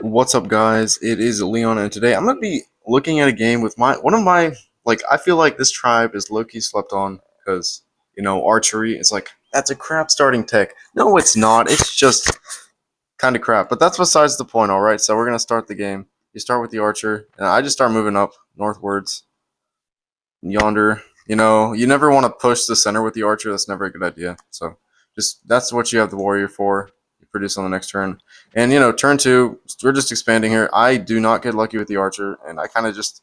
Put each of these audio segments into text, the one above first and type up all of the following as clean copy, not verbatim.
What's up, guys? It is Leon, and today I'm gonna be looking at a game with one of my I feel like this tribe is low key slept on because archery is like that's a crap starting tech. No, it's not. It's just kind of crap. But that's besides the point. All right, so we're gonna start the game. You start with the archer, and I just start moving up northwards yonder. You never want to push the center with the archer. That's never a good idea. So just that's what you have the warrior for. You produce on the next turn, and turn two. We're just expanding here. I do not get lucky with the archer, and I kind of just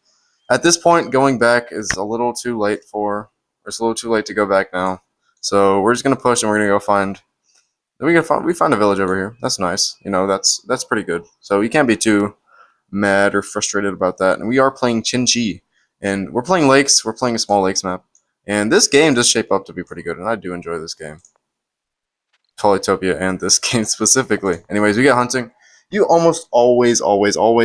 at this point going back is a little too late it's a little too late to go back now. So we're just gonna push, and we're gonna go find. We find a village over here. That's nice. That's pretty good. So you can't be too mad or frustrated about that. And we are playing Chinchi. And we're playing lakes. We're playing a small lakes map. And this game does shape up to be pretty good. And I do enjoy this game. Polytopia and this game specifically. Anyways, we get hunting. You almost always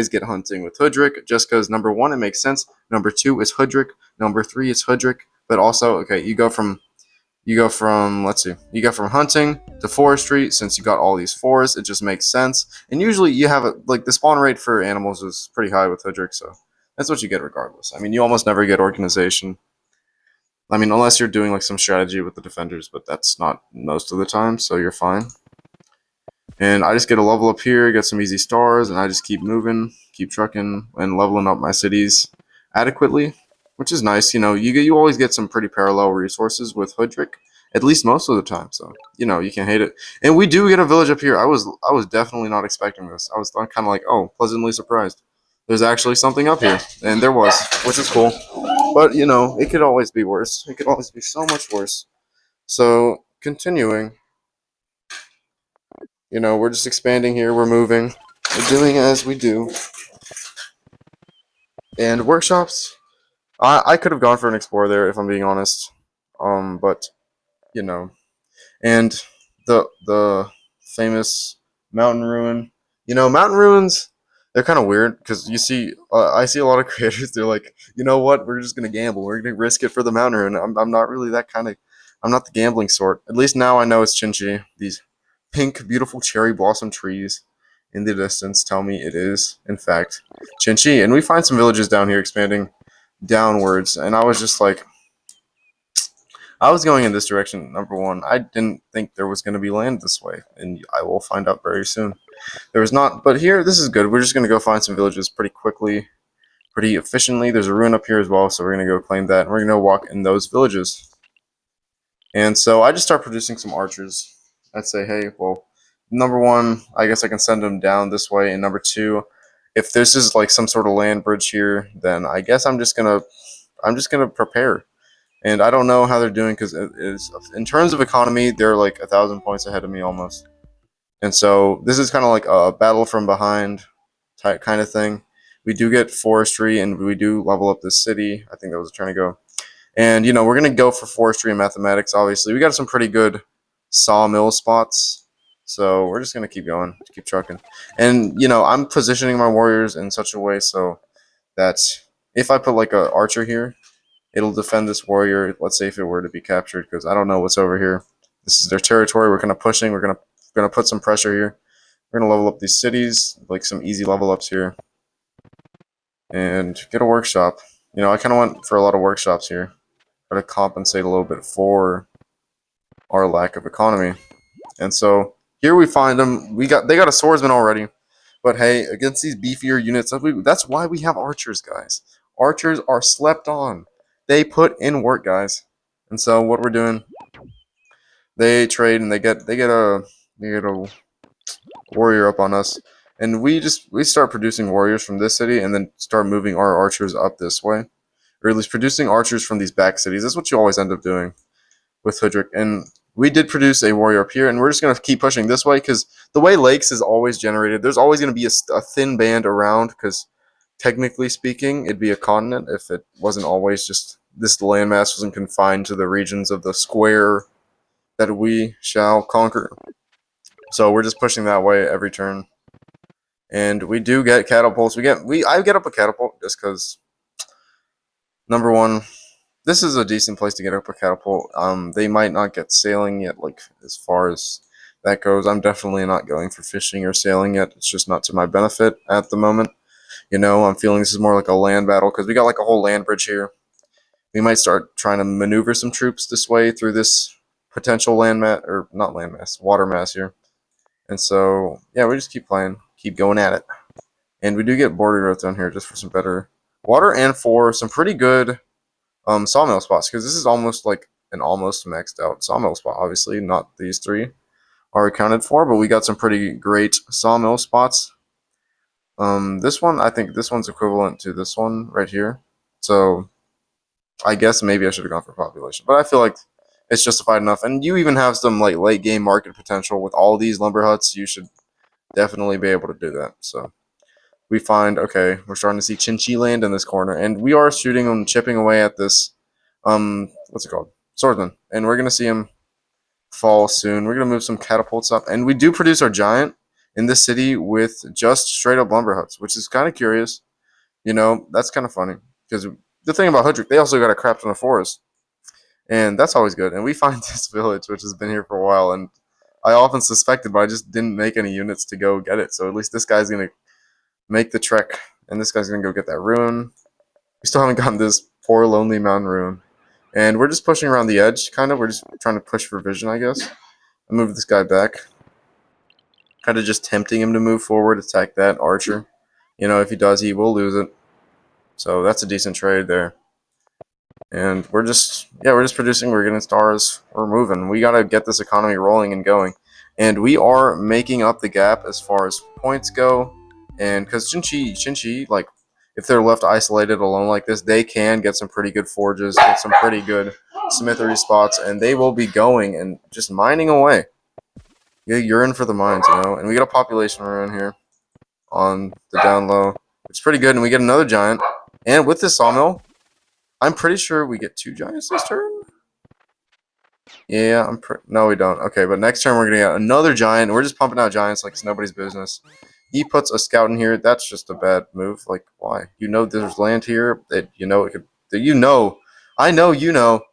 get hunting with Hoodrick just because number one, it makes sense. Number two is Hoodrick. Number three is Hoodrick. But also, okay, let's see, you go from hunting to forestry. Since you got all these forests, it just makes sense. And usually you have the spawn rate for animals is pretty high with Hoodrick, so that's what you get regardless. I mean, you almost never get organization. I mean, unless you're doing like some strategy with the defenders, but that's not most of the time, so you're fine. And I just get a level up here, get some easy stars, and I just keep moving, keep trucking, and leveling up my cities adequately, which is nice. You always get some pretty parallel resources with Hoodrick, at least most of the time. So you can't hate it. And we do get a village up here. I was definitely not expecting this. I was kind of like, oh, pleasantly surprised. There's actually something up here, and there was, which is cool. But it could always be worse. It could always be so much worse. So continuing, we're just expanding here. We're moving. We're doing as we do. And workshops. I could have gone for an explorer there if I'm being honest. But you know, and the famous mountain ruin. Mountain ruins. They're kind of weird because I see a lot of creators. They're like, you know what? We're just gonna gamble. We're gonna risk it for the mountain ruin. I'm not really that kind of. I'm not the gambling sort. At least now I know it's Chinchi. These pink, beautiful cherry blossom trees in the distance tell me it is, in fact, Chinchi. And we find some villages down here expanding downwards. And I was just like, I was going in this direction, number one. I didn't think there was going to be land this way. And I will find out very soon. There was not. But here, this is good. We're just going to go find some villages pretty quickly, pretty efficiently. There's a ruin up here as well. So we're going to go claim that. And we're going to walk in those villages. And so I just start producing some archers. I'd say, hey, well, number one, I guess I can send them down this way. And number two, if this is like some sort of land bridge here, then I guess I'm just gonna prepare. And I don't know how they're doing because in terms of economy, they're like 1,000 points ahead of me almost. And so this is kind of like a battle from behind type kind of thing. We do get forestry and we do level up this city. I think that was trying to go. And we're gonna go for forestry and mathematics. Obviously, we got some pretty good sawmill spots, so we're just gonna keep going, keep trucking. And I'm positioning my warriors in such a way so that if I put like a archer here, it'll defend this warrior. Let's say if it were to be captured, because I don't know what's over here. This is their territory. We're kind of pushing. We're gonna put some pressure here. We're gonna level up these cities, like some easy level ups here, and get a workshop. I kind of went for a lot of workshops here to compensate a little bit for our lack of economy. And so here we find them. They got a swordsman already, but hey, against these beefier units, that's why we have archers, guys. Archers are slept on. They put in work, guys. And so what we're doing, they trade and they get a warrior up on us, and we start producing warriors from this city, and then start moving our archers up this way, or at least producing archers from these back cities. That's what you always end up doing with Hoodrick. And we did produce a warrior up here, and we're just going to keep pushing this way because the way lakes is always generated, there's always going to be a thin band around because technically speaking, it'd be a continent if it wasn't always just this landmass wasn't confined to the regions of the square that we shall conquer. So we're just pushing that way every turn. And we do get catapults. I get up a catapult just because, number one, this is a decent place to get up a catapult. They might not get sailing yet, like as far as that goes. I'm definitely not going for fishing or sailing yet. It's just not to my benefit at the moment. I'm feeling this is more like a land battle because we got like a whole land bridge here. We might start trying to maneuver some troops this way through this potential landmass, or not landmass, water mass here. And so, yeah, we just keep playing, keep going at it. And we do get border growth down here just for some better water and for some pretty good sawmill spots, because this is almost like an almost maxed out sawmill spot. Obviously, not these three are accounted for, but we got some pretty great sawmill spots. This one, I think this one's equivalent to this one right here. So I guess maybe I should have gone for population, but I feel like it's justified enough. And you even have some like late game market potential with all these lumber huts. You should definitely be able to do that. So we find, okay, we're starting to see Chinchi land in this corner, and we are shooting and chipping away at this, what's it called? Swordsman. And we're going to see him fall soon. We're going to move some catapults up, and we do produce our giant in this city with just straight up lumber huts, which is kind of curious. That's kind of funny, because the thing about Hoodrick, they also got a crap ton of forest, and that's always good. And we find this village, which has been here for a while, and I often suspected, but I just didn't make any units to go get it. So at least this guy's going to make the trek, and this guy's going to go get that ruin. We still haven't gotten this poor, lonely mountain ruin. And we're just pushing around the edge, kind of. We're just trying to push for vision, I guess. I move this guy back. Kind of just tempting him to move forward, attack that archer. If he does, he will lose it. So that's a decent trade there. And we're just producing. We're getting stars. We're moving. We got to get this economy rolling and going. And we are making up the gap as far as points go. And because Chinchi, like, if they're left isolated alone like this, they can get some pretty good forges, get some pretty good smithery spots, and they will be going and just mining away. You're in for the mines, And we get a population ruin here on the down low. It's pretty good, and we get another giant. And with this sawmill, I'm pretty sure we get 2 giants this turn. Yeah, no, we don't. Okay, but next turn we're gonna get another giant. We're just pumping out giants like it's nobody's business. He puts a scout in here. That's just a bad move. Like, why? There's land here that it could. That I know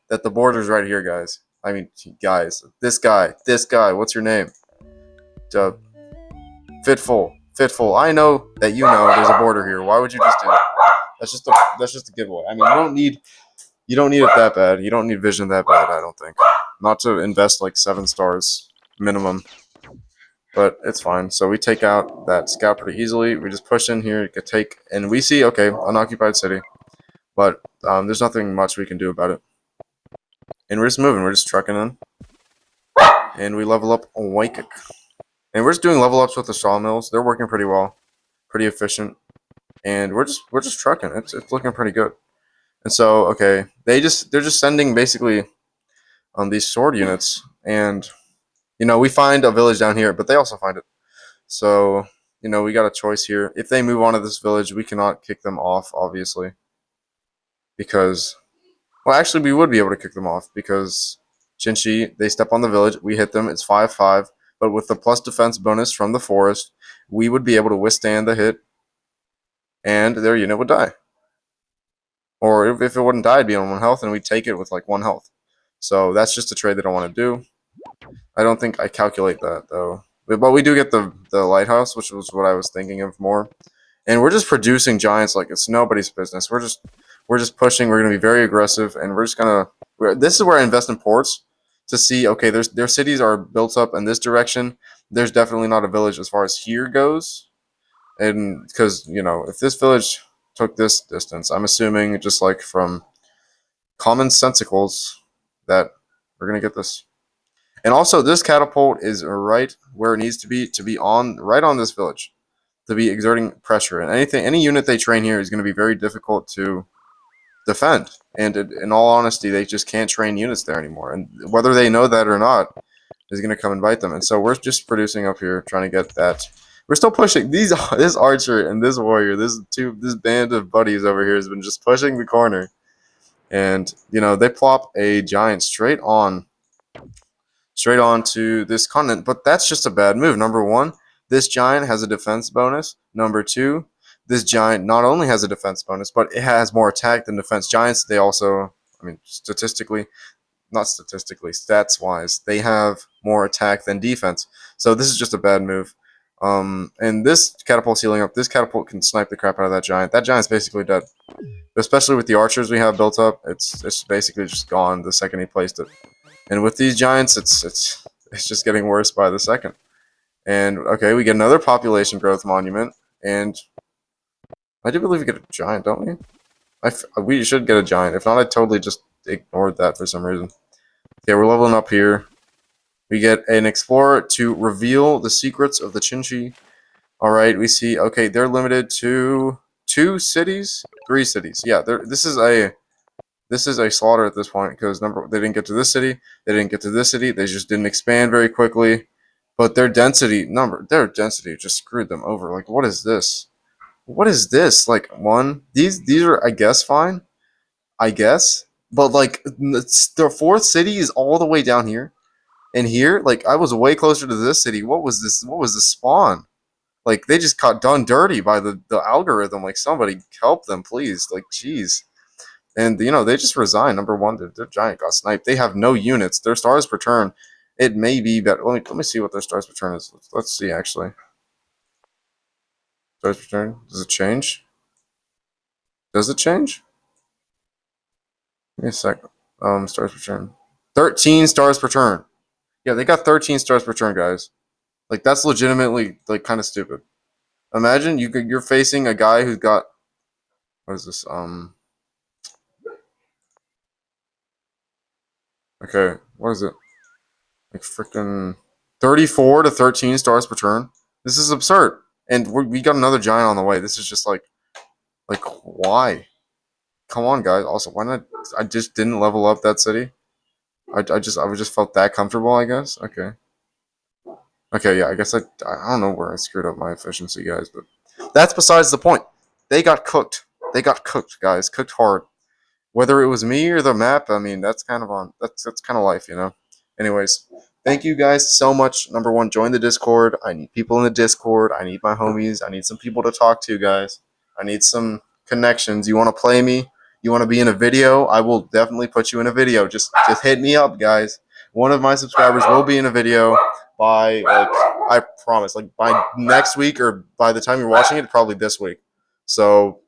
that the border's right here, guys. I mean, guys. This guy. What's your name? Fitful. I know that there's a border here. Why would you just do that? That's just a giveaway. I mean, you don't need it that bad. You don't need vision that bad, I don't think. Not to invest like 7 stars minimum. But it's fine. So we take out that scout pretty easily. We just push in here, and we see, okay, unoccupied city. But there's nothing much we can do about it. And we're just moving. We're just trucking in. And we level up Waikik. And we're just doing level ups with the sawmills. They're working pretty well. Pretty efficient. And we're just trucking. It's looking pretty good. And so, okay, they're just sending basically these sword units, and we find a village down here, but they also find it. So we got a choice here. If they move on to this village, we cannot kick them off, obviously, because actually we would be able to kick them off because Chinchi, they step on the village, we hit them. It's 5-5, but with the plus defense bonus from the forest, we would be able to withstand the hit, and their unit would die. Or if it wouldn't die, it'd be on 1 health, and we'd take it with like 1 health. So that's just a trade that I want to do. I don't think I calculate that, though. But we do get the lighthouse, which was what I was thinking of more. And we're just producing giants like it's nobody's business. We're just pushing. We're going to be very aggressive, and we're just going to... This is where I invest in ports to see, okay, their cities are built up in this direction. There's definitely not a village as far as here goes. And because, if this village took this distance, I'm assuming just like from common sensicals that we're going to get this. And also, this catapult is right where it needs to be right on this village, to be exerting pressure. And any unit they train here is going to be very difficult to defend. And in all honesty, they just can't train units there anymore. And whether they know that or not is going to come and bite them. And so we're just producing up here, trying to get that. We're still pushing. This archer and this warrior, this band of buddies over here has been just pushing the corner. And, they plop a giant straight on to this continent, but that's just a bad move. Number 1, this giant has a defense bonus. Number 2, this giant not only has a defense bonus, but it has more attack than defense. Giants, they also, statistically, not statistically, stats-wise, they have more attack than defense. So this is just a bad move. And this catapult's healing up. This catapult can snipe the crap out of that giant. That giant's basically dead. Especially with the archers we have built up, it's basically just gone the second he placed it. And with these giants, it's just getting worse by the second. And okay, we get another population growth monument, and I do believe we get a giant, don't we? We should get a giant. If not, I totally just ignored that for some reason. Okay, we're leveling up here. We get an explorer to reveal the secrets of the Chinchi. Alright, we see, okay, they're limited to 2 cities? 3 cities. Yeah, this is a slaughter at this point, because they didn't get to this city, they didn't get to this city, they just didn't expand very quickly. But their density just screwed them over. Like, what is this? What is this? Like, these are, I guess, fine. I guess. But, like, the 4th city is all the way down here. And here, like, I was way closer to this city. What was this? What was this spawn? Like, they just got done dirty by the algorithm. Like, somebody help them, please. Like, jeez. And, they just resigned. Number one, their giant got sniped. They have no units. Their stars per turn, it may be better. Let me see what their stars per turn is. Let's see, actually. Stars per turn? Does it change? Does it change? Give me a sec. Stars per turn. 13 stars per turn. Yeah, they got 13 stars per turn, guys. Like, that's legitimately, like, kind of stupid. Imagine you're facing a guy who's got, what is this? Okay, what is it? Like freaking 34 to 13 stars per turn. This is absurd. And we got another giant on the way. This is just like why? Come on, guys. Also, why not? I just didn't level up that city. I just felt that comfortable, I guess. Okay. Okay, yeah, I guess I don't know where I screwed up my efficiency, guys, but that's besides the point. They got cooked. They got cooked, guys. Cooked hard. Whether it was me or the map, I mean, that's kind of that's kind of life, Anyways, thank you guys so much. Number one, join the Discord. I need people in the Discord. I need my homies. I need some people to talk to, guys. I need some connections. You want to play me? You want to be in a video? I will definitely put you in a video. Just hit me up, guys. One of my subscribers will be in a video by, I promise, by next week or by the time you're watching it, probably this week. So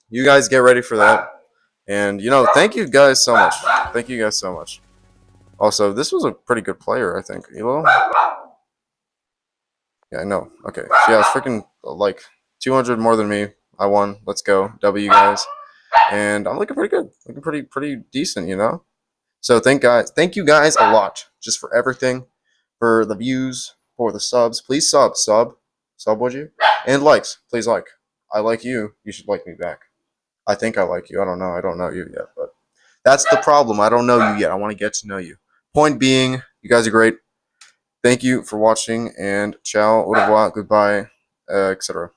you guys get ready for that. And, thank you guys so much. Thank you guys so much. Also, this was a pretty good player, I think. Elo? Yeah, I know. Okay. So, yeah, it's freaking, 200 more than me. I won. Let's go. W, guys. And I'm looking pretty good. Looking pretty decent, So, thank you guys a lot. Just for everything. For the views. For the subs. Please sub. Sub, would you? And likes. Please like. I like you. You should like me back. I think I like you. I don't know. I don't know you yet, but that's the problem. I don't know you yet. I want to get to know you. Point being, you guys are great. Thank you for watching, and ciao, au revoir, goodbye, etc.